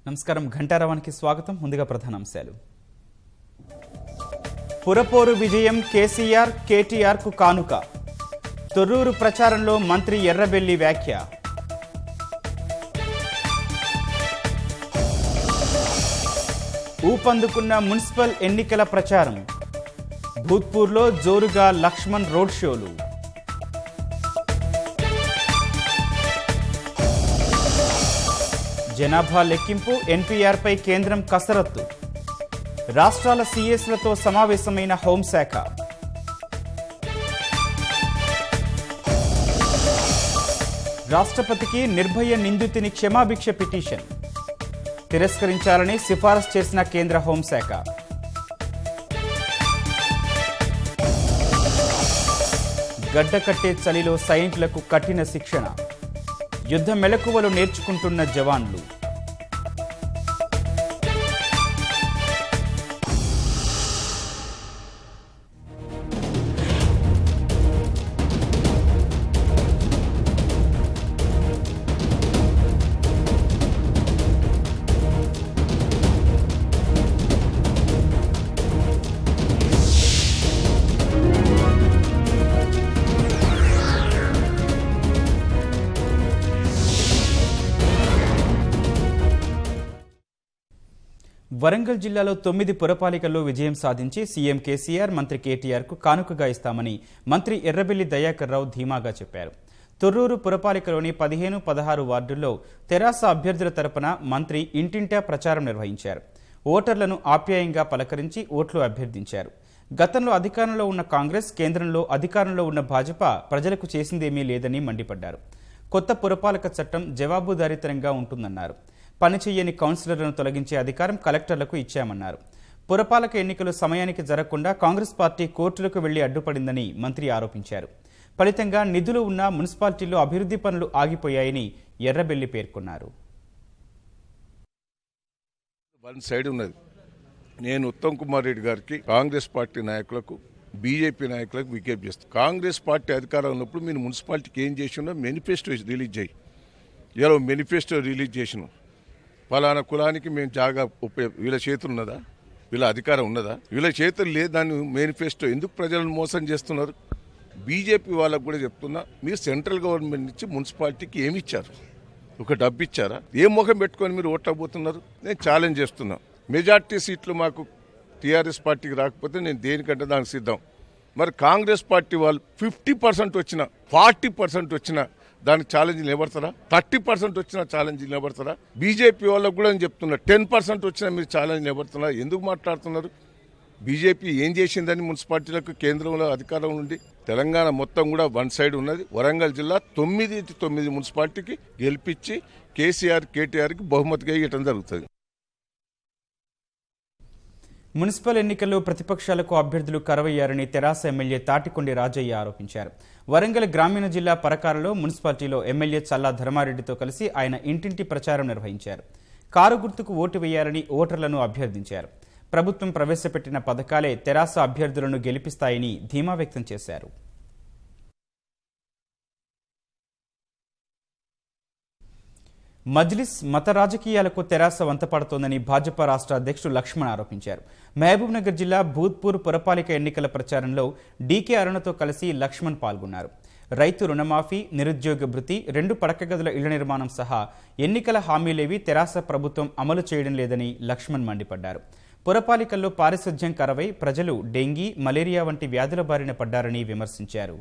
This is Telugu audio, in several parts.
నమస్కారం ఘంటారావానికి స్వాగతం. ముందుగా ప్రధానాంశాలు. పురపోరు విజయం కేసీఆర్ కేటీఆర్ కు కానుక. తొర్రూరు ప్రచారంలో మంత్రి ఎర్రబెల్లి వ్యాఖ్య. ఊపందుకున్న మున్సిపల్ ఎన్నికల ప్రచారం. భూత్పూర్లో జోరుగా లక్ష్మణ్ రోడ్ షోలు. జనాభా లెక్కింపు ఎన్పీఆర్పై కేంద్రం కసరత్తు. రాష్ట్రాల సీఎస్లతో సమావేశమైన హోంశాఖ. రాష్ట్రపతికి నిర్భయ నిందితుని క్షమాభిక్ష పిటిషన్ తిరస్కరించాలని సిఫారసు చేసిన కేంద్ర హోంశాఖ. గడ్డకట్టే చలిలో సైనికులకు కఠిన శిక్షణ. యుద్ధ మెలకువలు నేర్చుకుంటున్న జవాన్లు. వరంగల్ జిల్లాలో 9 పురపాలికల్లో విజయం సాధించి సీఎం కేసీఆర్ మంత్రి కేటీఆర్ కు కానుకగా ఇస్తామని మంత్రి ఎర్రబెల్లి దయాకర్ రావు ధీమాగా చెప్పారు. తొర్రూరు పురపాలికలోని 15, 16 వార్డుల్లో తెరాస అభ్యర్థుల తరపున మంత్రి ఇంటింటా ప్రచారం నిర్వహించారు. ఓటర్లను ఆప్యాయంగా పలకరించి ఓట్లు అభ్యర్థించారు. గతంలో అధికారంలో ఉన్న కాంగ్రెస్, కేంద్రంలో అధికారంలో ఉన్న భాజపా ప్రజలకు చేసిందేమీ లేదని మండిపడ్డారు. కొత్త పురపాలక చట్టం జవాబుదారీతనంగా ఉంటుందన్నారు. పనిచేయని కౌన్సిలర్లను తొలగించే అధికారం కలెక్టర్లకు ఇచ్చామన్నారు. పురపాలక ఎన్నికలు సమయానికి జరగకుండా కాంగ్రెస్ పార్టీ కోర్టులకు వెళ్లి అడ్డుపడిందని మంత్రి ఆరోపించారు. ఫలితంగా నిధులు ఉన్న మున్సిపాలిటీల్లో అభివృద్ధి పనులు ఆగిపోయాయని ఎర్రబెల్లి పేర్కొన్నారు. వన్ సైడ్ ఉన్నది. నేను ఉత్తమ్ కుమార్ రెడ్డి గారికి, కాంగ్రెస్ పార్టీ నాయకులకు, బీజేపీ నాయకులకు విజ్ఞప్తి చేస్తాను. కాంగ్రెస్ పార్టీ అధికారం ఉన్నప్పుడు మీరు మున్సిపాలిటీకి ఏం చేసినా మేనిఫెస్టో రిలీజ్ చేయి. ఇలా మేనిఫెస్టో రిలీజ్ చేసినాం. ఫలానా కులానికి మేము జాగా వీళ్ళ చేతులు ఉన్నదా? వీళ్ళ అధికారం ఉన్నదా? వీళ్ళ చేతులు లేదు. దాన్ని మేనిఫెస్టో ఎందుకు ప్రజలను మోసం చేస్తున్నారు? బీజేపీ వాళ్ళకు కూడా చెప్తున్నా, మీరు సెంట్రల్ గవర్నమెంట్ నుంచి మున్సిపాలిటీకి ఏమి ఇచ్చారు? ఒక డబ్బు ఇచ్చారా? ఏ ముఖం పెట్టుకొని మీరు ఓట్లబోతున్నారు? నేను ఛాలెంజ్ చేస్తున్నా. మెజార్టీ సీట్లు మాకు టీఆర్ఎస్ పార్టీకి రాకపోతే నేను దేనికంటే దానికి సిద్ధం. మరి కాంగ్రెస్ పార్టీ వాళ్ళు 50% వచ్చినా, 40% వచ్చినా దానికి ఛాలెంజ్ నిలబడతారా? 30% వచ్చినా ఛాలెంజ్ నిలబడతారా? బీజేపీ వాళ్ళకు కూడా నేను చెప్తున్నా, 10% వచ్చినా మీరు ఛాలెంజ్ నిలబడుతున్నా. ఎందుకు మాట్లాడుతున్నారు? బీజేపీ ఏం చేసిందని మున్సిపాలిటీలకు కేంద్రంలో అధికారం నుండి? తెలంగాణ మొత్తం కూడా వన్ సైడ్ ఉన్నది. వరంగల్ జిల్లా 9 మున్సిపాలిటీకి గెలిపించి కేసీఆర్ కేటీఆర్కి బహుమతిగా ఇవ్వడం జరుగుతుంది. మున్సిపల్ ఎన్నికల్లో ప్రతిపక్షాలకు అభ్యర్థులు కరవయ్యారని తెరాస ఎమ్మెల్యే తాటికొండి రాజయ్య ఆరోపించారు. వరంగల్ గ్రామీణ జిల్లా పరకాలలో మున్సిపాలిటీలో ఎమ్మెల్యే చల్లా ధర్మారెడ్డితో కలిసి ఆయన ఇంటింటి ప్రచారం నిర్వహించారు. కారు గుర్తుకు ఓటు వేయాలని ఓటర్లను అభ్యర్థించారు. ప్రభుత్వం ప్రవేశపెట్టిన పథకాలే తెరాస అభ్యర్థులను గెలిపిస్తాయని ధీమా వ్యక్తం చేశారు. మజ్లిస్ మత రాజకీయాలకు తెరాస వంతపడుతోందని భాజపా రాష్ట్ర అధ్యక్షుడు లక్ష్మణ్ ఆరోపించారు. మహబూబ్ నగర్ జిల్లా భూత్పూర్ పురపాలిక ఎన్నికల ప్రచారంలో డీకే అరుణతో కలిసి లక్ష్మణ్ పాల్గొన్నారు. రైతు రుణమాఫీ, నిరుద్యోగ భృతి, 2 పడక గదుల ఇళ్ల నిర్మాణం సహా ఎన్నికల హామీలేవి తెరాస ప్రభుత్వం అమలు చేయడం లేదని లక్ష్మణ్ మండిపడ్డారు. పురపాలికల్లో పారిశుధ్యం కరవై ప్రజలు డెంగీ, మలేరియా వంటి వ్యాధుల బారిన పడ్డారని విమర్శించారు.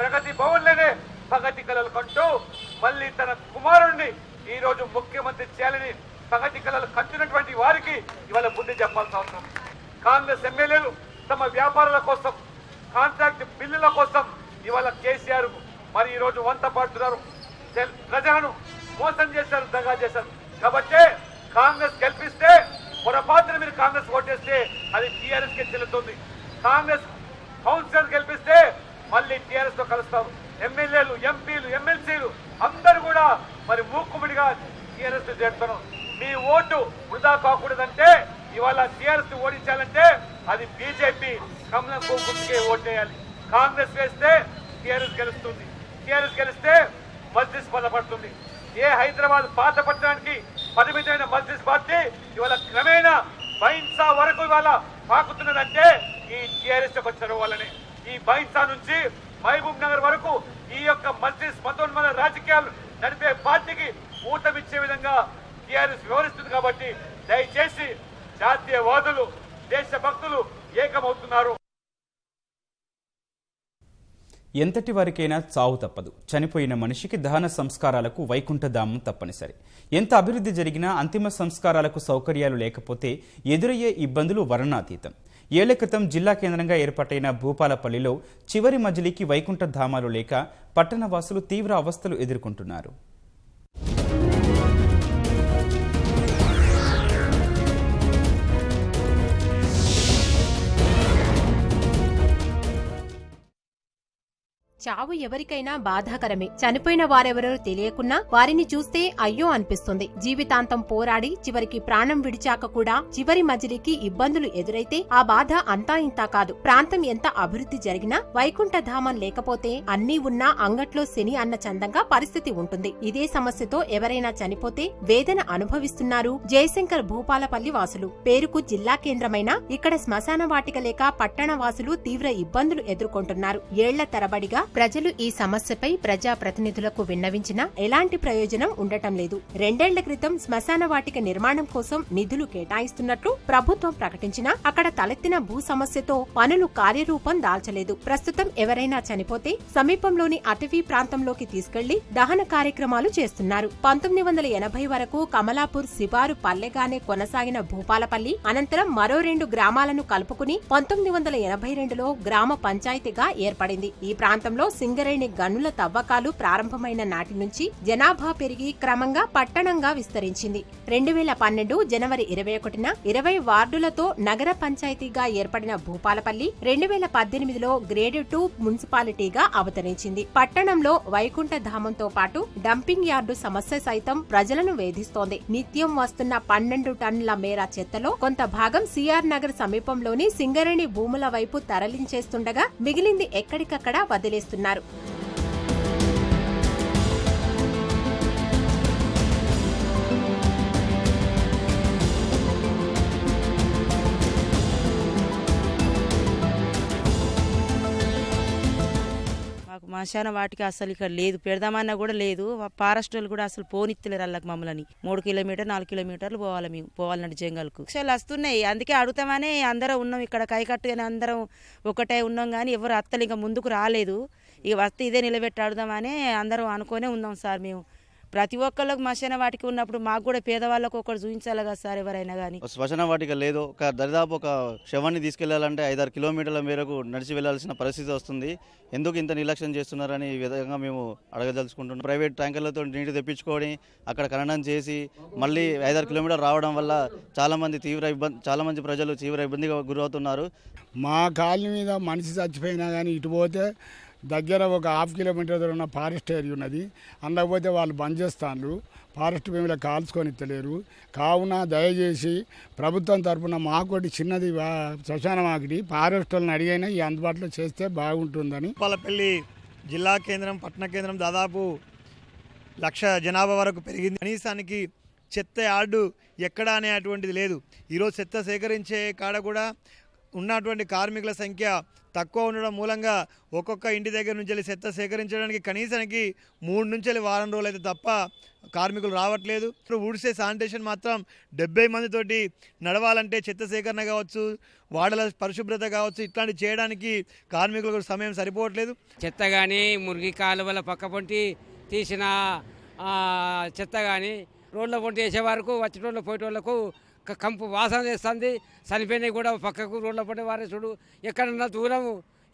ప్రగతి భవన్లోనే ప్రగతి కళలు కంటూ మళ్ళీ తన కుమారుణ్ణి ఈ రోజు ముఖ్యమంత్రి చేయాలని ప్రగతి కళలు కంటున్నటువంటి వారికి ఇవాళ బుద్ధి చెప్పాల్సిన అవసరం. కాంగ్రెస్ ఎమ్మెల్యేలు తమ వ్యాపారాల కోసం, కాంట్రాక్ట్ బిల్లుల కోసం ఇవాళ కేసీఆర్ మరి ఈరోజు వంత పాడుతున్నారు, ప్రజలను మోసం చేశారు, దగా చేశారు. కాబట్టి కాంగ్రెస్ గెలిపిస్తే పొరపాటున మీరు కాంగ్రెస్ ఓటేస్తే అది టీఆర్ఎస్ కి చెల్లుతుంది. కాంగ్రెస్ కౌన్సిలర్ గెలిపిస్తే మళ్ళీ టీఆర్ఎస్ తో కలుస్తారు. ఎమ్మెల్యేలు, ఎంపీలు, ఎమ్మెల్సీలు అందరూ కూడా మరి మూకుముడిగా టీఆర్ఎస్ చేస్తున్నారు. మీ ఓటు వృధా కాకూడదంటే ఇవాళ టీఆర్ఎస్ ఓడించాలంటే అది బీజేపీ కమలం గుర్తుకే ఓటేయాలి. కాంగ్రెస్ వేస్తే టీఆర్ఎస్ గెలుస్తుంది. టీఆర్ఎస్ గెలిస్తే మజ్లిస్ బలపడుతుంది. ఏ హైదరాబాద్ పాత పట్టణానికి పరిమితమైన మజ్లిస్ పార్టీ ఇవాళ క్రమేణా బైన్సా వరకు ఇవాళ పాకుతున్నదంటే ఈ టీఆర్ఎస్ యొక్క చొరవ వల్లనే. ఈ బైన్సా నుంచి మహబూబ్ నగర్ వరకు ఈ యొక్క మజ్లిస్ మతోన్మాద రాజకీయాలు నడిపే పార్టీకి ఊతమిచ్చే విధంగా టీఆర్ఎస్ వ్యవహరిస్తుంది. కాబట్టి దయచేసి జాతీయవాదులు, దేశభక్తులు ఏకమవుతున్నారు. ఎంతటి వారికైనా చావు తప్పదు. చనిపోయిన మనిషికి దహన సంస్కారాలకు వైకుంఠధామం తప్పనిసరి. ఎంత అభివృద్ధి జరిగినా అంతిమ సంస్కారాలకు సౌకర్యాలు లేకపోతే ఎదురయ్యే ఇబ్బందులు వర్ణనాతీతం. ఏళ్ల క్రితం జిల్లా కేంద్రంగా ఏర్పాటైన భూపాలపల్లిలో చివరి మజిలీకి వైకుంఠధామాలు లేక పట్టణవాసులు తీవ్ర అవస్థలు ఎదుర్కొంటున్నారు. చావు ఎవరికైనా బాధాకరమే. చనిపోయిన వారెవరో తెలియకున్నా వారిని చూస్తే అయ్యో అనిపిస్తుంది. జీవితాంతం పోరాడి చివరికి ప్రాణం విడిచాక కూడా చివరి మజిలీకి ఇబ్బందులు ఎదురైతే ఆ బాధ అంతా ఇంతా కాదు. ప్రాంతం ఎంత అభివృద్ధి జరిగినా వైకుంఠధామం లేకపోతే అన్నీ ఉన్నా అంగట్లో శని అన్న చందంగా పరిస్థితి ఉంటుంది. ఇదే సమస్యతో ఎవరైనా చనిపోతే వేదన అనుభవిస్తున్నారు జయశంకర్ భూపాలపల్లి వాసులు. పేరుకు జిల్లా కేంద్రమైన ఇక్కడ శ్మశాన వాటిక లేక పట్టణ వాసులు తీవ్ర ఇబ్బందులు ఎదుర్కొంటున్నారు. ఏళ్ల తరబడిగా ప్రజలు ఈ సమస్యపై ప్రజా ప్రతినిధులకు విన్నవించినా ఎలాంటి ప్రయోజనం ఉండటం లేదు. 2 ఏళ్ల క్రితం శ్మశాన వాటిక నిర్మాణం కోసం నిధులు కేటాయిస్తున్నట్లు ప్రభుత్వం ప్రకటించినా అక్కడ తలెత్తిన భూ సమస్యతో పనులు కార్యరూపం దాల్చలేదు. ప్రస్తుతం ఎవరైనా చనిపోతే సమీపంలోని అటవీ ప్రాంతంలోకి తీసుకెళ్లి దహన కార్యక్రమాలు చేస్తున్నారు. 1980 వరకు కమలాపూర్ శివారు పల్లెగానే కొనసాగిన భూపాలపల్లి అనంతరం మరో 2 గ్రామాలను కలుపుకుని 1982లో గ్రామ పంచాయతీగా ఏర్పడింది. ఈ ప్రాంతంలో సింగరేణి గనుల తవ్వకాలు ప్రారంభమైన నాటి నుంచి జనాభా పెరిగి క్రమంగా పట్టణంగా విస్తరించింది. 2012 జనవరి 21న 20 వార్డులతో నగర పంచాయతీగా ఏర్పడిన భూపాలపల్లి 2018లో గ్రేడ్ 2 మున్సిపాలిటీగా అవతరించింది. పట్టణంలో వైకుంఠధామంతో పాటు డంపింగ్ యార్డు సమస్య సైతం ప్రజలను వేధిస్తోంది. నిత్యం వస్తున్న 12 టన్నుల మేర చెత్తలో కొంత భాగం సిఆర్ నగర్ సమీపంలోని సింగరేణి భూముల వైపు తరలించేస్తుండగా మిగిలింది ఎక్కడికక్కడ వదిలేస్తున్నారు. శ్మశాన వాటికి అసలు ఇక్కడ లేదు, పెడదామన్నా కూడా లేదు. ఫారెస్ట్ వాళ్ళు కూడా అసలు పోనిత్తలేరు వాళ్ళకి మమ్మల్ని. 3 కిలోమీటర్ 4 కిలోమీటర్లు పోవాలి, మేము పోవాలంటే జంగల్కు. అసలు వస్తున్నాయి, అందుకే అడుగుతామని అందరం ఉన్నాం ఇక్కడ కైకట్టుగానే అందరం ఒకటే ఉన్నాం. కానీ ఎవరు అత్తలు ఇంకా ముందుకు రాలేదు. ఇక వస్తే ఇదే నిలబెట్టి అడుగుదామని అందరం అనుకునే ఉన్నాం సార్. మేము ప్రతి ఒక్కళ్ళకి శ్మశాన వాటిక ఉన్నప్పుడు మాకు కూడా పేదవాళ్ళకు ఒకటి చూపించాలి కదా సార్. ఎవరైనా కానీ శ్మశాన వాటిక లేదు. దరిదాపు ఒక శవాన్ని తీసుకెళ్లాలంటే 5-6 కిలోమీటర్ల మేరకు నడిచి వెళ్లాల్సిన పరిస్థితి వస్తుంది. ఎందుకు ఇంత నిర్లక్ష్యం చేస్తున్నారని ఈ విధంగా మేము అడగదలుచుకుంటున్నాం. ప్రైవేట్ ట్యాంకర్లతో నీటి తెప్పించుకొని అక్కడ ఖననం చేసి మళ్ళీ 5-6 కిలోమీటర్లు రావడం వల్ల చాలా మంది ప్రజలు తీవ్ర ఇబ్బందిగా గురవుతున్నారు. మా కాలనీ మీద మనిషి చచ్చిపోయినా కానీ ఇటు పోతే దగ్గర ఒక 1/2 కిలోమీటర్ ఉన్న ఫారెస్ట్ ఏరియా ఉన్నది. అందకపోతే వాళ్ళు బంద్ చేస్తాను. ఫారెస్ట్ భూమిలో కాల్చుకొని ఇస్తలేరు. కావున దయచేసి ప్రభుత్వం తరఫున మాకోటి చిన్నది శ్మశాన వాకిటి ఫారెస్ట్ వాళ్ళని అడిగైనా ఈ అందుబాటులో చేస్తే బాగుంటుందని. భూపాలపల్లి జిల్లా కేంద్రం, పట్టణ కేంద్రం దాదాపు 1,00,000 జనాభా వరకు పెరిగింది. కనీసానికి చెత్త యార్డు ఎక్కడా అనేటువంటిది లేదు. ఈరోజు చెత్త సేకరించే కాడ కూడా ఉన్నటువంటి కార్మికుల సంఖ్య తక్కువ ఉండడం మూలంగా ఒక్కొక్క ఇంటి దగ్గర నుంచి వెళ్ళి చెత్త సేకరించడానికి కనీసానికి 3 నుంచి వెళ్ళి వారం రోజులు అయితే తప్ప కార్మికులు రావట్లేదు. ఊడ్సే శానిటేషన్ మాత్రం 70 మందితోటి నడవాలంటే చెత్త సేకరణ కావచ్చు, వాడల పరిశుభ్రత కావచ్చు, ఇట్లాంటి చేయడానికి కార్మికులకు సమయం సరిపోవట్లేదు. చెత్త కానీ మురికి కాలువల పక్క పొంటి తీసిన చెత్త కానీ రోడ్ల పొంటి వేసే వరకు వచ్చేటోళ్ళు పోయేటోళ్లకు కంపు వాసన చేస్తుంది. చనిపోయినవి కూడా పక్కకు రోడ్ల పొంటి వారే చూడు. ఎక్కడన్నా దూరం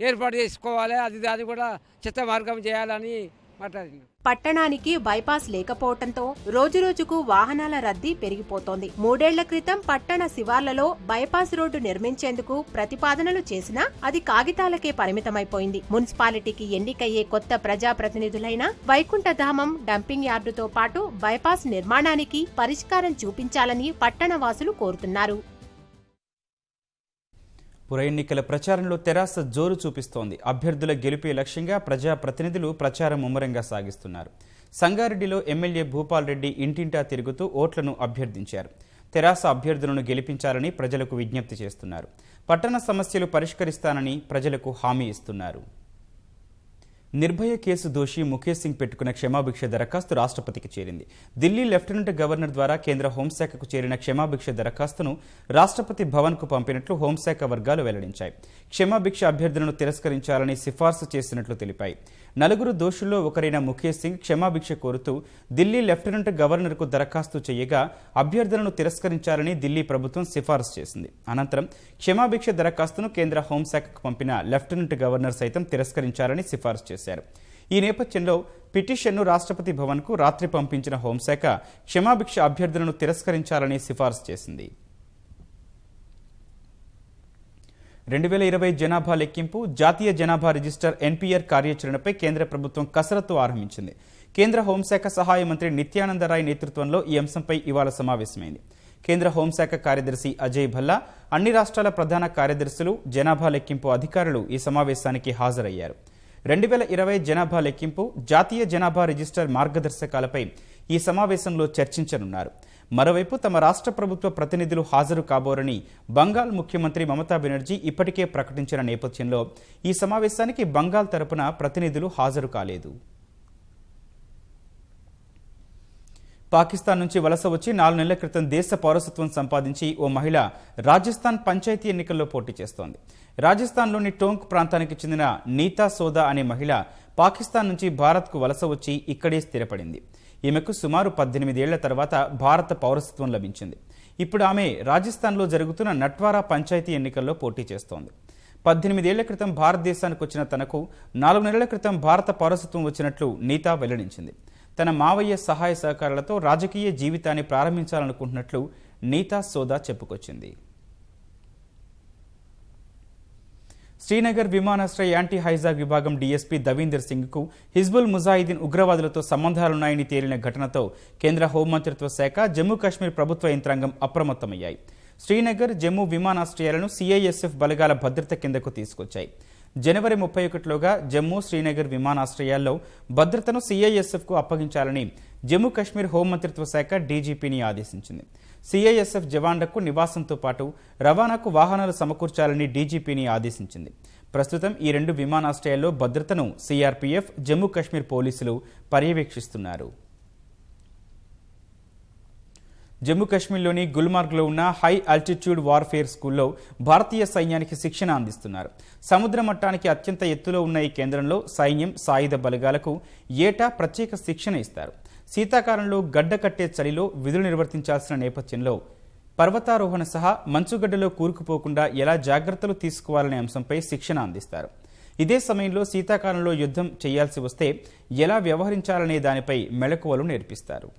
ఏర్పాటు చేసుకోవాలి, అది కూడా చెత్త మార్గం చేయాలని మాట్లాడినాం. పట్టణానికి బైపాస్ లేకపోవడంతో రోజురోజుకు వాహనాల రద్దీ పెరిగిపోతోంది. 3 ఏళ్ల క్రితం పట్టణ శివార్లలో బైపాస్ రోడ్డు నిర్మించేందుకు ప్రతిపాదనలు చేసినా అది కాగితాలకే పరిమితమైపోయింది. మున్సిపాలిటీకి ఎన్నికయ్యే కొత్త ప్రజాప్రతినిధులైన వైకుంఠధామం డంపింగ్ యార్డుతో పాటు బైపాస్ నిర్మాణానికి పరిష్కారం చూపించాలని పట్టణవాసులు కోరుతున్నారు. పుర ఎన్నికల ప్రచారంలో తెరాస జోరు చూపిస్తోంది. అభ్యర్థుల గెలుపే లక్ష్యంగా ప్రజాప్రతినిధులు ప్రచారం ముమ్మరంగా సాగిస్తున్నారు. సంగారెడ్డిలో ఎమ్మెల్యే భూపాల్ రెడ్డి ఇంటింటా తిరుగుతూ ఓట్లను అభ్యర్థించారు. తెరాస అభ్యర్థులను గెలిపించాలని ప్రజలకు విజ్ఞప్తి చేస్తున్నారు. పట్టణ సమస్యలు పరిష్కరిస్తానని ప్రజలకు హామీ ఇస్తున్నారు. నిర్భయ కేసు దోషి ముఖేష్ సింగ్ పెట్టుకున్న క్షమాభిక్ష దరఖాస్తు రాష్ట్రపతికి చేరింది. ఢిల్లీ లెఫ్టినెంట్ గవర్నర్ ద్వారా కేంద్ర హోంశాఖకు చేరిన క్షమాభిక్ష దరఖాస్తును రాష్ట్రపతి భవన్కు పంపినట్లు హోంశాఖ వర్గాలు వెల్లడించాయి. క్షమాభిక్ష అభ్యర్థులను తిరస్కరించాలని సిఫార్సు చేసినట్లు తెలిపాయి. 4 దోషుల్లో ఒకరైన ముఖేష్ సింగ్ క్షమాభిక్ష కోరుతూ ఢిల్లీ లెఫ్టినెంట్ గవర్నర్కు దరఖాస్తు చేయగా అభ్యర్థులను తిరస్కరించాలని ఢిల్లీ ప్రభుత్వం సిఫార్సు చేసింది. అనంతరం క్షమాభిక్ష దరఖాస్తును కేంద్ర హోంశాఖకు పంపిన లెఫ్టినెంట్ గవర్నర్ సైతం తిరస్కరించాలని సిఫార్సు చేశారు. ఈ నేపథ్యంలో పిటిషన్ను రాష్ట్రపతి భవన్కు రాత్రి పంపించిన హోంశాఖ క్షమాభిక్ష అభ్యర్థులను తిరస్కరించాలని సిఫార్సు చేసింది. 2020 జనాభా లెక్కింపు, జాతీయ జనాభా రిజిస్టర్ ఎన్పీఆర్ కార్యాచరణపై కేంద్ర ప్రభుత్వం కసరత్తు ఆరంభించింది. కేంద్ర హోంశాఖ సహాయ మంత్రి నిత్యానందరాయ్ నేతృత్వంలో ఈ అంశంపై ఇవాళ సమావేశమైంది. కేంద్ర హోంశాఖ కార్యదర్శి అజయ్ భల్లా, అన్ని రాష్ట్రాల ప్రధాన కార్యదర్శులు, జనాభా లెక్కింపు అధికారులు ఈ సమావేశానికి హాజరయ్యారు. 2020 జనాభా లెక్కింపు, జాతీయ జనాభా రిజిస్టర్ మార్గదర్శకాలపై ఈ సమావేశంలో చర్చించనున్నారు. మరోవైపు తమ రాష్ట్ర ప్రభుత్వ ప్రతినిధులు హాజరు కాబోరని బంగాల్ ముఖ్యమంత్రి మమతా బెనర్జీ ఇప్పటికే ప్రకటించిన నేపథ్యంలో ఈ సమావేశానికి బంగాల్ తరపున ప్రతినిధులు హాజరు కాలేదు. పాకిస్తాన్ నుంచి వలస వచ్చి 4 నెలల క్రితం దేశ పౌరసత్వం సంపాదించి ఓ మహిళ రాజస్థాన్ పంచాయతీ ఎన్నికల్లో పోటీ చేస్తోంది. రాజస్థాన్లోని టోంక్ ప్రాంతానికి చెందిన నీతా సోదా అనే మహిళ పాకిస్తాన్ నుంచి భారత్కు వలస వచ్చి ఇక్కడే స్థిరపడింది. ఈమెకు సుమారు 18 ఏళ్ల తర్వాత భారత పౌరసత్వం లభించింది. ఇప్పుడు ఆమె రాజస్థాన్లో జరుగుతున్న నట్వారా పంచాయతీ ఎన్నికల్లో పోటీ చేస్తోంది. 18 ఏళ్ల క్రితం భారతదేశానికి వచ్చిన తనకు 4 నెలల క్రితం భారత పౌరసత్వం వచ్చినట్లు నీతా వెల్లడించింది. తన మావయ్య సహాయ సహకారాలతో రాజకీయ జీవితాన్ని ప్రారంభించాలనుకుంటున్నట్లు నీతా సోదా చెప్పుకొచ్చింది. శ్రీనగర్ విమానాశ్రయ యాంటీ హైజాగ్ విభాగం డీఎస్పీ దవీందర్ సింగ్కు హిజ్బుల్ ముజాహిదీన్ ఉగ్రవాదులతో సంబంధాలున్నాయని తేలిన ఘటనతో కేంద్ర హోంమంత్రిత్వ శాఖ, జమ్మూ కాశ్మీర్ ప్రభుత్వ యంత్రాంగం అప్రమత్తమయ్యాయి. శ్రీనగర్, జమ్మూ విమానాశ్రయాలను సిఐఎస్ఎఫ్ బలగాల భద్రత కిందకు తీసుకొచ్చాయి. జనవరి 31లోగా జమ్మూ, శ్రీనగర్ విమానాశ్రయాల్లో భద్రతను సిఐఎస్ఎఫ్కు అప్పగించాలని జమ్మూ కాశ్మీర్ హోంమంత్రిత్వ శాఖ డీజీపీని ఆదేశించింది. సిఐఎస్ఎఫ్ జవాన్లకు నివాసంతో పాటు రవాణాకు వాహనాలు సమకూర్చాలని డీజీపీని ఆదేశించింది. ప్రస్తుతం ఈ 2 విమానాశ్రయాల్లో భద్రతను సిఆర్పీఎఫ్, జమ్మూ కాశ్మీర్ పోలీసులు పర్యవేక్షిస్తున్నారు. జమ్మూ కాశ్మీర్లోని గుల్మార్గ్లో ఉన్న హై ఆల్టిట్యూడ్ వార్ఫేర్ స్కూల్లో భారతీయ సైన్యానికి శిక్షణ అందిస్తున్నారు. సముద్ర మట్టానికి అత్యంత ఎత్తులో ఉన్న ఈ కేంద్రంలో సైన్యం, సాయుధ బలగాలకు ఏటా ప్రత్యేక శిక్షణ ఇస్తారు. శీతాకాలంలో గడ్డ కట్టే చలిలో విధులు నిర్వర్తించాల్సిన నేపథ్యంలో పర్వతారోహణ సహా మంచుగడ్డలో కూరుకుపోకుండా ఎలా జాగ్రత్తలు తీసుకోవాలనే అంశంపై శిక్షణ అందిస్తారు. ఇదే సమయంలో శీతాకాలంలో యుద్ధం చేయాల్సి వస్తే ఎలా వ్యవహరించాలనే దానిపై మెళకువలు నేర్పిస్తారు.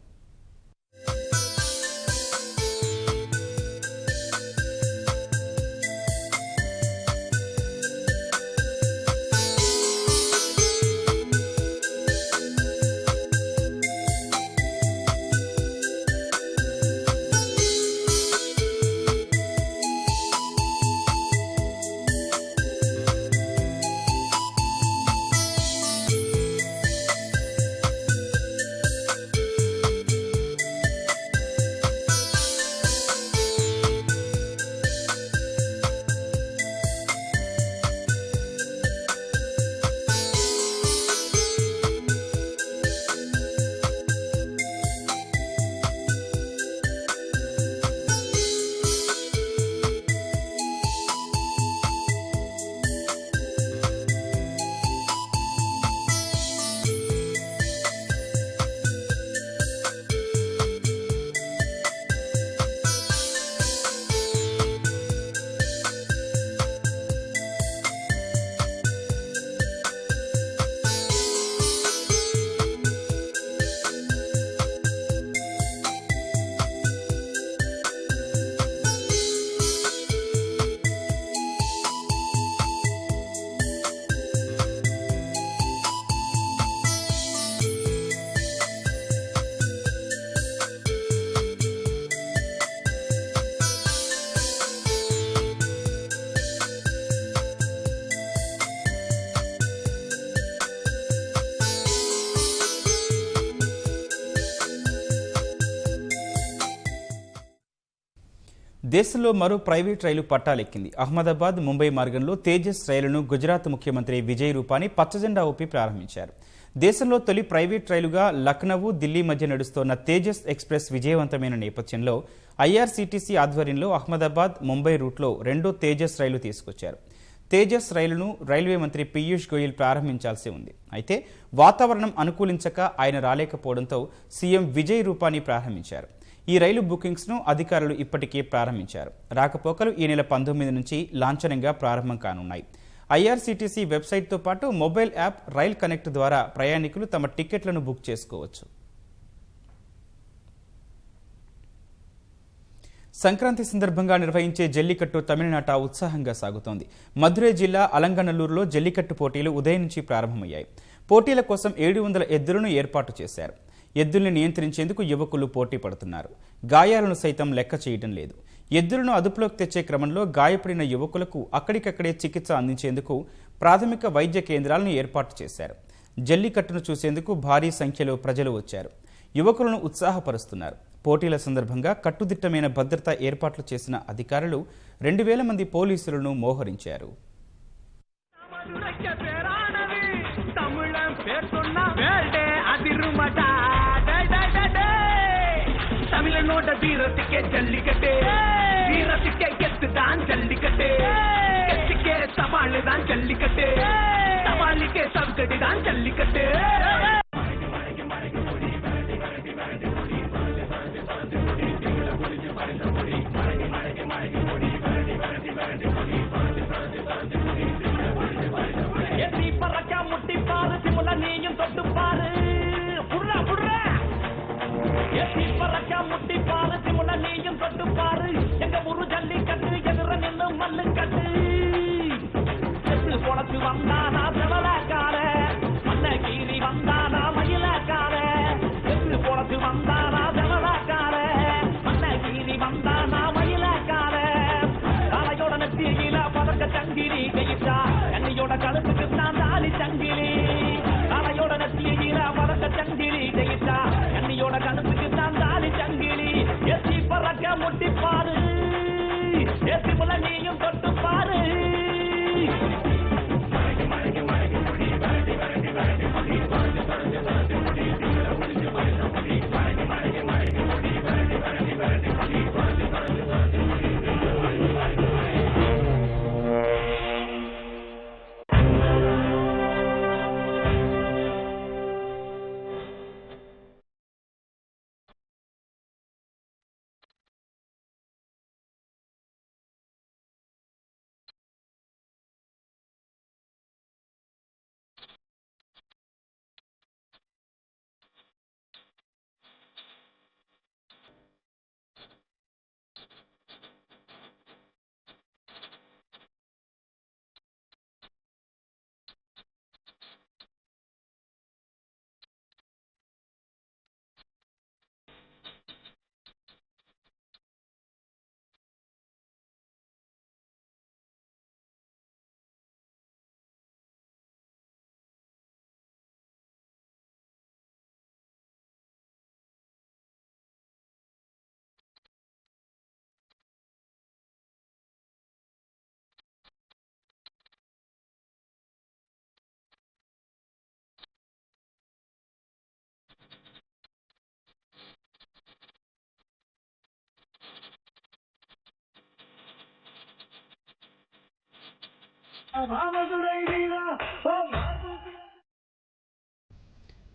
దేశంలో మరో ప్రైవేట్ రైలు పట్టాలెక్కింది. అహ్మదాబాద్ ముంబై మార్గంలో తేజస్ రైలును గుజరాత్ ముఖ్యమంత్రి విజయ్ రూపానీ పచ్చజెండా ఊపి ప్రారంభించారు. దేశంలో తొలి ప్రైవేట్ రైలుగా లక్నవూ దిల్లీ మధ్య నడుస్తోన్న తేజస్ ఎక్స్ప్రెస్ విజయవంతమైన నేపథ్యంలో ఐఆర్సీటీసీ ఆధ్వర్యంలో అహ్మదాబాద్ ముంబై రూట్లో రెండో తేజస్ రైలు తీసుకొచ్చారు. తేజస్ రైలును రైల్వే మంత్రి పీయూష్ గోయల్ ప్రారంభించాల్సి ఉంది. అయితే వాతావరణం అనుకూలించక ఆయన రాలేకపోవడంతో సీఎం విజయ్ రూపానీ ప్రారంభించారు. ఈ రైలు బుకింగ్స్ను అధికారులు ఇప్పటికే ప్రారంభించారు. రాకపోకలు ఈ నెల 19 నుంచి లాంఛనంగా ప్రారంభం కానున్నాయి. ఐఆర్సీటీసీ వెబ్సైట్తో పాటు మొబైల్ యాప్ రైల్ కనెక్ట్ ద్వారా ప్రయాణికులు తమ టికెట్లను బుక్ చేసుకోవచ్చు. సంక్రాంతి సందర్భంగా నిర్వహించే జల్లికట్టు తమిళనాట ఉత్సాహంగా సాగుతోంది. మధురై జిల్లా అలంగనల్లూరులో జల్లికట్టు పోటీలు ఉదయం నుంచి ప్రారంభమయ్యాయి. పోటీల కోసం 700 ఎద్దులను ఏర్పాటు చేశారు. ఎద్దుల్ని నియంత్రించేందుకు యువకులు పోటీ పడుతున్నారు. గాయాలను సైతం లెక్క చేయడం లేదు. ఎద్దులను అదుపులోకి తెచ్చే క్రమంలో గాయపడిన యువకులకు అక్కడికక్కడే చికిత్స అందించేందుకు ప్రాథమిక వైద్య కేంద్రాలను ఏర్పాటు చేశారు. జల్లికట్టును చూసేందుకు భారీ సంఖ్యలో ప్రజలు వచ్చారు. యువకులను ఉత్సాహపరుస్తున్నారు. పోటీల సందర్భంగా కట్టుదిట్టమైన భద్రతా ఏర్పాట్లు చేసిన అధికారులు 2000 మంది పోలీసులను మోహరించారు. தமிழனோட வீரத்துக்கே ஜல்லிக்கட்டு, வீரத்துக்கே கெத்து தான் ஜல்லிக்கட்டு, கெத்துக்கே சவாலு தான் ஜல்லிக்கட்டு, சவாலுக்கே சவுக்கடி தான் ஜல்லிக்கட்டு. எத்தி பறக்க முட்டி பாரு, சிமுல நீயும் தொட்டு பாரு, புடுறா புடுறா. எத்தி பறக்க முட்டி பாரு, சிமுல நீயும் தொட்டு பாரு, எங்க ஊரு ஜல்லிக்கட்டு எதிர நின்று மல்லு கட்டு. எத்து பொழச்சு வந்தானா செவலக்கார, மல்ல கீரி வந்தானா மயிலக்கார. எத்து பொழச்சு வந்தானா செவலக்கார, மல்ல கீரி வந்தானா மயிலக்கார. தலையோட நெத்தியில பதக்க சங்கிலி கையிட்டா, என்னையோட கழுத்துக்கு தான் தாலி சங்கிலி. தலையோட நெத்தியில பதக்க சங்கிலி கையிட்டா, என்னையோட கழுத்துக்கு தான் தாலி சங்கிலி. எத்தி பறக்க முட்டி பாரு, எத்தி முல நீயும் தொட்டு பாரு.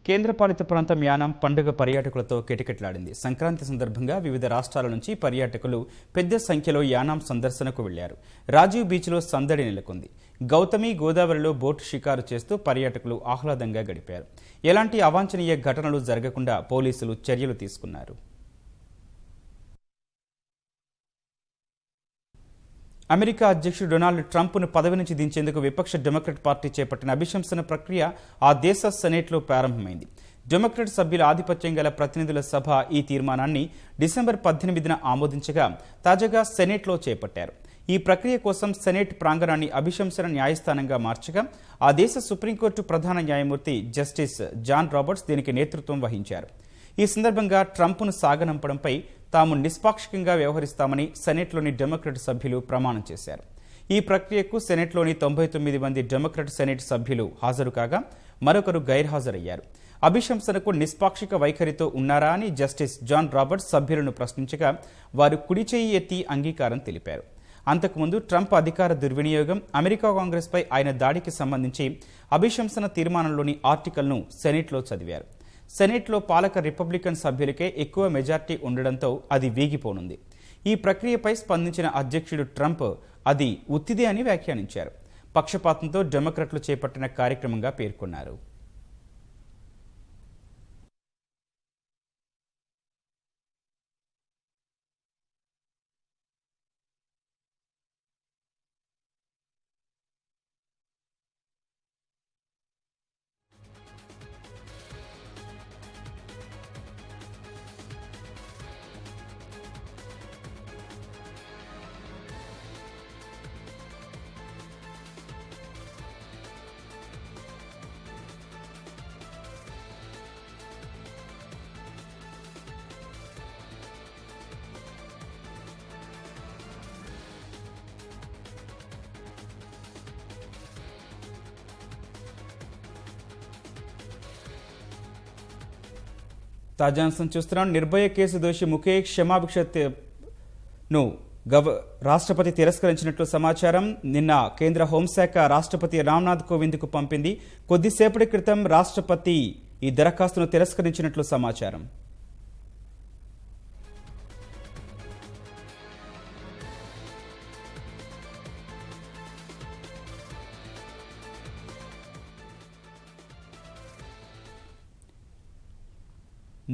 కేంద్రపాలిత ప్రాంతం యానాం పండుగ పర్యాటకులతో కిటకిటలాడింది. సంక్రాంతి సందర్భంగా వివిధ రాష్ట్రాల నుంచి పర్యాటకులు పెద్ద సంఖ్యలో యానాం సందర్శనకు వెళ్లారు. రాజీవ్ బీచ్లో సందడి నెలకొంది. గౌతమి గోదావరిలో బోటు షికారు చేస్తూ పర్యాటకులు ఆహ్లాదంగా గడిపారు. ఎలాంటి అవాంఛనీయ ఘటనలు జరగకుండా పోలీసులు చర్యలు తీసుకున్నారు. అమెరికా అధ్యక్షుడు డొనాల్డ్ ట్రంప్ను పదవి నుంచి దించేందుకు విపక్ష డెమోక్రట్ పార్టీ చేపట్టిన అభిశంసన ప్రక్రియ ఆ దేశ సెనేట్లో ప్రారంభమైంది. డెమోక్రట్ సభ్యుల ఆధిపత్యం గల ప్రతినిధుల సభ ఈ తీర్మానాన్ని డిసెంబర్ 18న ఆమోదించగా తాజాగా సెనేట్లో చేపట్టారు. ఈ ప్రక్రియ కోసం సెనేట్ ప్రాంగణాన్ని అభిశంసన న్యాయస్థానంగా మార్చగా ఆ దేశ సుప్రీంకోర్టు ప్రధాన న్యాయమూర్తి జస్టిస్ జాన్ రాబర్ట్స్ దీనికి నేతృత్వం వహించారు. ఈ సందర్భంగా ట్రంప్ను సాగనంపడంపై తాము నిష్పాక్షికంగా వ్యవహరిస్తామని సెనెట్లోని డెమోక్రట్ సభ్యులు ప్రమాణం చేశారు. ఈ ప్రక్రియకు సెనెట్లోని 99 మంది డెమోక్రట్ సెనెట్ సభ్యులు హాజరు కాగా మరొకరు గైర్హాజరయ్యారు. అభిశంసనకు నిష్పాక్షిక వైఖరితో ఉన్నారా అని జస్టిస్ జాన్ రాబర్ట్స్ సభ్యులను ప్రశ్నించగా వారు కుడి చేయి ఎత్తి అంగీకారం తెలిపారు. అంతకుముందు ట్రంప్ అధికార దుర్వినియోగం, అమెరికా కాంగ్రెస్పై ఆయన దాడికి సంబంధించి అభిశంసన తీర్మానంలోని ఆర్టికల్ను సెనెట్లో చదివారు. సెనెట్లో పాలక రిపబ్లికన్ సభ్యులకే ఎక్కువ మెజార్టీ ఉండడంతో అది వీగిపోనుంది. ఈ ప్రక్రియపై స్పందించిన అధ్యక్షుడు ట్రంప్ అది ఉత్తిదే అని వ్యాఖ్యానించారు. పక్షపాతంతో డెమోక్రట్లు చేపట్టిన కార్యక్రమంగా పేర్కొన్నారు. తాజా అంశం చూస్తున్నాం. నిర్భయ కేసు దోషి ముఖేష్ క్షమాభిక్షను రాష్ట్రపతి తిరస్కరించినట్లు సమాచారం. నిన్న కేంద్ర హోంశాఖ రాష్ట్రపతి రామ్నాథ్ కోవింద్కు పంపింది. కొద్దిసేపటి క్రితం రాష్ట్రపతి ఈ దరఖాస్తును తిరస్కరించినట్లు సమాచారం.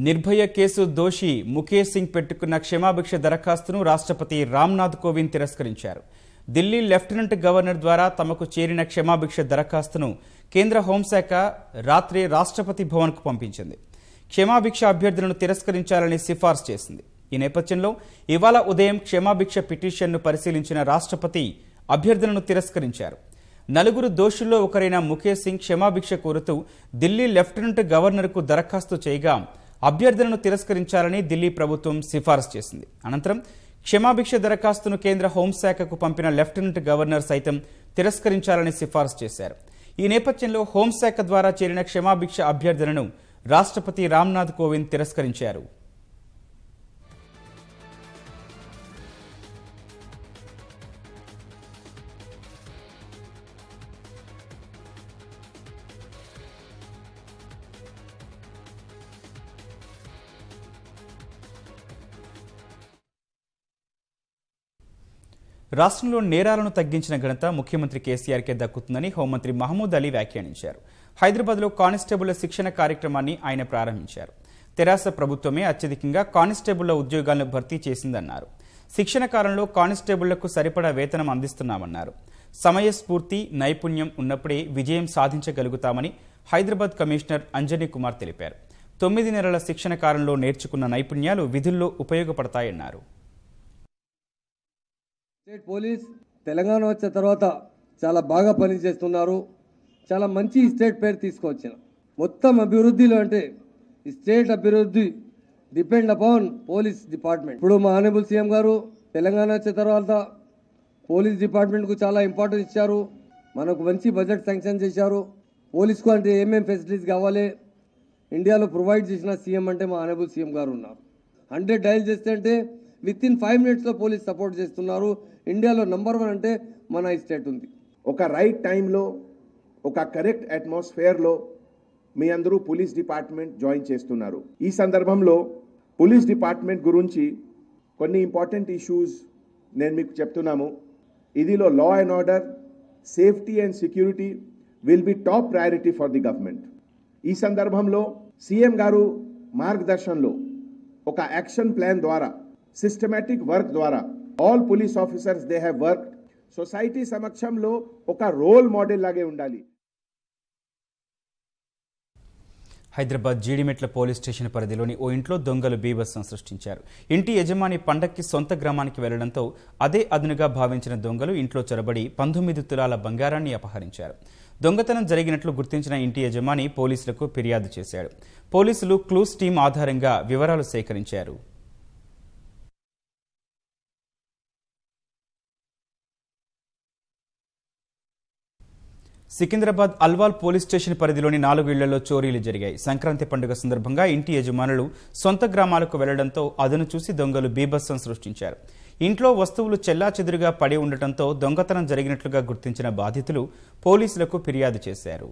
నిర్భయ కేసు దోషి ముఖేష్ సింగ్ పెట్టుకున్న క్షమాభిక్ష దరఖాస్తును రాష్ట్రపతి రామ్నాథ్ కోవింద్ తిరస్కరించారు. ఢిల్లీ లెఫ్టినెంట్ గవర్నర్ ద్వారా తమకు చేరిన క్షమాభిక్ష దరఖాస్తును కేంద్ర హోంశాఖ రాత్రి రాష్ట్రపతి భవన్కు పంపించింది. క్షమాభిక్ష అభ్యర్థులను తిరస్కరించాలని సిఫార్సు చేసింది. ఈ నేపథ్యంలో ఇవాళ ఉదయం క్షమాభిక్ష పిటిషన్ను పరిశీలించిన రాష్ట్రపతి అభ్యర్థులను తిరస్కరించారు. నలుగురు దోషుల్లో ఒకరైన ముఖేష్ సింగ్ క్షమాభిక్ష కోరుతూ ఢిల్లీ లెఫ్టినెంట్ గవర్నర్కు దరఖాస్తు చేయగా అభ్యర్థులను తిరస్కరించాలని ఢిల్లీ ప్రభుత్వం సిఫారసు చేసింది. అనంతరం క్షమాభిక్ష దరఖాస్తును కేంద్ర హోంశాఖకు పంపిన లెఫ్టినెంట్ గవర్నర్ సైతం తిరస్కరించాలని సిఫారసు చేశారు. ఈ నేపథ్యంలో హోంశాఖ ద్వారా చేరిన క్షమాభిక్ష అభ్యర్థులను రాష్ట్రపతి రామ్నాథ్ కోవింద్ తిరస్కరించారు. రాష్ట్రంలో నేరాలను తగ్గించిన ఘనత ముఖ్యమంత్రి కేసీఆర్కే దక్కుతుందని హోంమంత్రి మహమూద్ అలీ వ్యాఖ్యానించారు. హైదరాబాద్లో కానిస్టేబుళ్ల శిక్షణ కార్యక్రమాన్ని ఆయన ప్రారంభించారు. తెరాస ప్రభుత్వమే అత్యధికంగా కానిస్టేబుళ్ల ఉద్యోగాలను భర్తీ చేసిందన్నారు. శిక్షణ కాలంలో కానిస్టేబుళ్లకు సరిపడా వేతనం అందిస్తున్నామన్నారు. సమయస్ఫూర్తి, నైపుణ్యం ఉన్నప్పుడే విజయం సాధించగలుగుతామని హైదరాబాద్ కమిషనర్ అంజనీ కుమార్ తెలిపారు. 9 నెలల శిక్షణ కాలంలో నేర్చుకున్న నైపుణ్యాలు విధుల్లో ఉపయోగపడతాయన్నారు. స్టేట్ పోలీస్ తెలంగాణ వచ్చిన తర్వాత చాలా బాగా పనిచేస్తున్నారు. చాలా మంచి స్టేట్ పేరు తీసుకొచ్చిన మొత్తం అభివృద్ధిలో అంటే ఈ స్టేట్ అభివృద్ధి డిపెండ్ అపాన్ పోలీస్ డిపార్ట్మెంట్. ఇప్పుడు మా ఆనరబుల్ సీఎం గారు తెలంగాణ వచ్చిన తర్వాత పోలీస్ డిపార్ట్మెంట్కు చాలా ఇంపార్టెన్స్ ఇచ్చారు. మనకు మంచి బడ్జెట్ శాంక్షన్ చేశారు. పోలీస్కు అంటే ఏమేమి ఫెసిలిటీస్ కావాలి ఇండియాలో ప్రొవైడ్ చేసిన సీఎం అంటే మా ఆనరబుల్ సీఎం గారు ఉన్నారు. 100 డయల్ చేస్తే అంటే విత్ ఇన్ 5 మినిట్స్లో పోలీస్ సపోర్ట్ చేస్తున్నారు. ఇండియాలో నంబర్ 1 అంటే మన ఈ స్టేట్ ఉంది. ఒక రైట్ టైంలో ఒక కరెక్ట్ అట్మాస్ఫియర్లో మీ అందరూ పోలీస్ డిపార్ట్మెంట్ జాయిన్ చేస్తున్నారు. ఈ సందర్భంలో పోలీస్ డిపార్ట్మెంట్ గురించి కొన్ని ఇంపార్టెంట్ ఇష్యూస్ నేను మీకు చెప్తున్నాము. ఇదిలో law and order, safety and security will be top priority for the government. ఈ సందర్భంలో సీఎం గారు మార్గదర్శనంలో ఒక యాక్షన్ ప్లాన్ ద్వారా, సిస్టమేటిక్ వర్క్ ద్వారా all police officers they have work society సమక్షంలో ఒక రోల్ మోడల్ లాగే ఉండాలి. హైదరాబాద్ జీడిమెట్ల పోలీస్ స్టేషన్ పరిధిలోని ఓ ఇంట్లో దొంగలు బీభత్సం సృష్టించారు. ఇంటి యజమాని పండక్కి సొంత గ్రామానికి వెళ్లడంతో అదే అదునుగా భావించిన దొంగలు ఇంట్లో చొరబడి 19 తులాల బంగారాన్ని అపహరించారు. దొంగతనం జరిగినట్లు గుర్తించిన ఇంటి యజమాని పోలీసులకు ఫిర్యాదు చేశాడు. పోలీసులు క్లూస్ టీం ఆధారంగా వివరాలు సేకరించారు. సికింద్రాబాద్ అల్వాల్ పోలీస్ స్టేషన్ పరిధిలోని 4 ఇళ్లలో చోరీలు జరిగాయి. సంక్రాంతి పండుగ సందర్భంగా ఇంటి యజమానులు సొంత గ్రామాలకు వెళ్లడంతో అదను చూసి దొంగలు బీభత్సం సృష్టించారు. ఇంట్లో వస్తువులు చెల్లాచెదురుగా పడి ఉండటంతో దొంగతనం జరిగినట్లుగా గుర్తించిన బాధితులు పోలీసులకు ఫిర్యాదు చేశారు.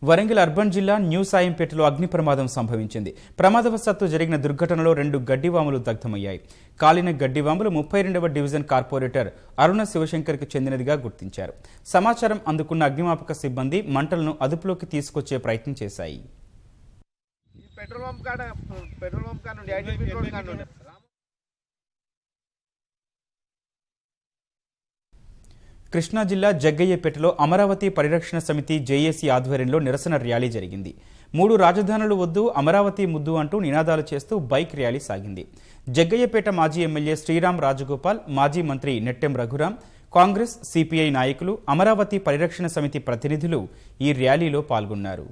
వరంగల్ అర్బన్ జిల్లా న్యూ సాయంపేటలో అగ్ని ప్రమాదం సంభవించింది. ప్రమాదవశాత్తు జరిగిన దుర్ఘటనలో 2 గడ్డివాములు దగ్ధమయ్యాయి. కాలిన గడ్డివాములు 32వ డివిజన్ కార్పొరేటర్ అరుణ శివశంకర్కి చెందినదిగా గుర్తించారు. సమాచారం అందుకున్న అగ్నిమాపక సిబ్బంది మంటలను అదుపులోకి తీసుకొచ్చే ప్రయత్నం చేశాయి. కృష్ణా జిల్లా జగ్గయ్యపేటలో అమరావతి పరిరక్షణ సమితి జేఏసీ ఆధ్వర్యంలో నిరసన ర్యాలీ జరిగింది. 3 రాజధానులు వద్దు, అమరావతి ముద్దు అంటూ నినాదాలు చేస్తూ బైక్ ర్యాలీ సాగింది. జగ్గయ్యపేట మాజీ ఎమ్మెల్యే శ్రీరామ్ రాజగోపాల్, మాజీ మంత్రి నెట్టెం రఘురాం, కాంగ్రెస్, సిపిఐ నాయకులు, అమరావతి పరిరక్షణ సమితి ప్రతినిధులు ఈ ర్యాలీలో పాల్గొన్నారు.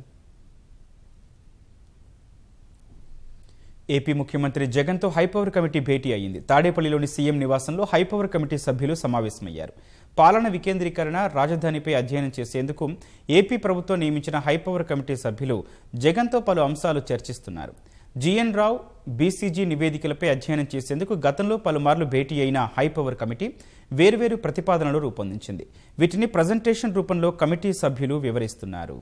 ఏపీ ముఖ్యమంత్రి జగన్తో హైపవర్ కమిటీ భేటీ అయింది. తాడేపల్లిలోని సీఎం నివాసంలో హైపవర్ కమిటీ సభ్యులు సమావేశమయ్యారు. పాలన వికేంద్రీకరణ, రాజధానిపై అధ్యయనం చేసేందుకు ఏపీ ప్రభుత్వం నియమించిన హైపవర్ కమిటీ సభ్యులు జగన్తో పలు అంశాలు చర్చిస్తున్నారు. జీఎన్ రావు, బీసీజీ నివేదికలపై అధ్యయనం చేసేందుకు గతంలో పలుమార్లు భేటీ అయిన హైపవర్ కమిటీ వేర్వేరు ప్రతిపాదనలు రూపొందించింది. వీటిని ప్రజెంటేషన్ రూపంలో కమిటీ సభ్యులు వివరిస్తున్నారు.